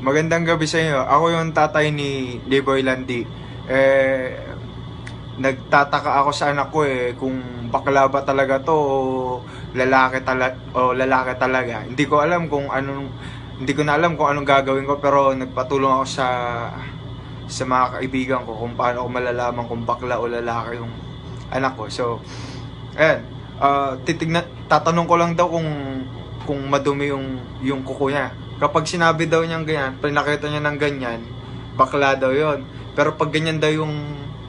Magandang gabi sa inyo. Ako yung tatay ni Liboy Landi. Nagtataka ako sa anak ko kung bakla ba talaga to o lalaki talaga. Hindi ko na alam kung anong gagawin ko, pero nagpatulong ako sa mga kaibigan ko kung paano ako malalaman kung bakla o lalaki yung anak ko. So, ayan. Tatanong ko lang daw kung madumi yung kuko niya. Kapag sinabi daw niyang ganyan, pinakita niya ng ganyan, bakla daw yon. Pero pag ganyan daw yung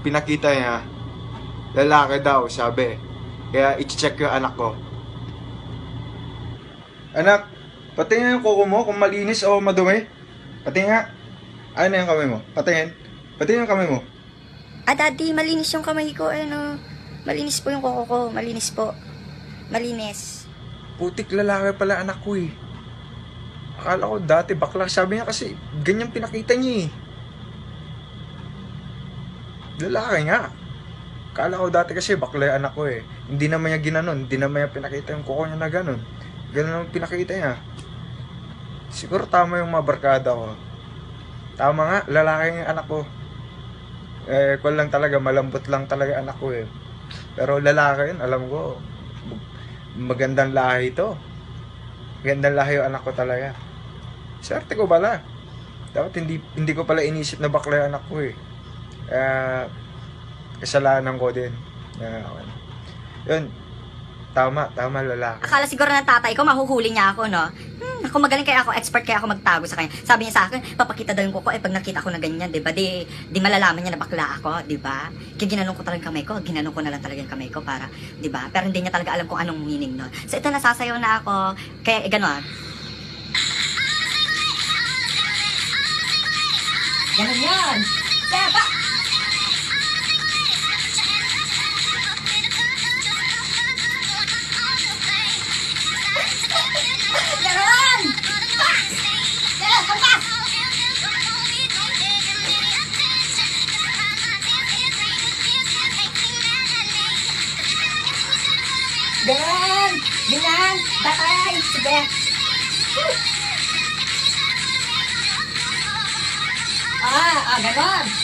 pinakita niya, lalaki daw, sabi. Kaya i-check yung anak ko. Anak, patingin yung kuko mo kung malinis o madumi. Patingin nga. Ano yung kamay mo? Patingin yung kamay mo. Daddy, malinis yung kamay ko. Malinis po yung kuko ko. Malinis po. Malinis. Putik lalaki pala anak ko eh. Akala ko dati bakla. Sabi niya kasi ganyan pinakita niya eh. Lalaki nga. Akala ko dati kasi bakla yung anak ko eh. Hindi naman niya ginanon. Hindi naman niya pinakita yung kuko niya na ganon. Ganon ang pinakita niya. Siguro tama yung mga barkada ko. Tama nga, lalaki yung anak ko. Kung lang talaga, malambot lang talaga anak ko eh. Pero lalaki yun, alam ko. Magandang lahi ito. Magandang lahi yung anak ko talaga. Swerte ko pala. Dapat hindi ko pala inisip na bakla yung anak ko eh. Kasalanan ko din. Yun. Tama, lalaki. Akala siguro ng tatay ko, mahuhuli niya ako, no? Ako magaling kaya ako, expert kaya ako magtago sa kanya. Sabi niya sa akin, papakita daw yung kuko, pag nakita ko na ganyan, di ba? Di malalaman niya na bakla ako, di ba? Kaya ginanong ko talaga yung kamay ko, ginanong ko na lang talaga yung kamay ko para, di ba? Pero hindi niya talaga alam kung anong meaning, no? So ito, nasasayaw na ako, kaya gano'n. Ganon yan! Seba! Ganon! Ganyan! Batay! Sige! Ganon!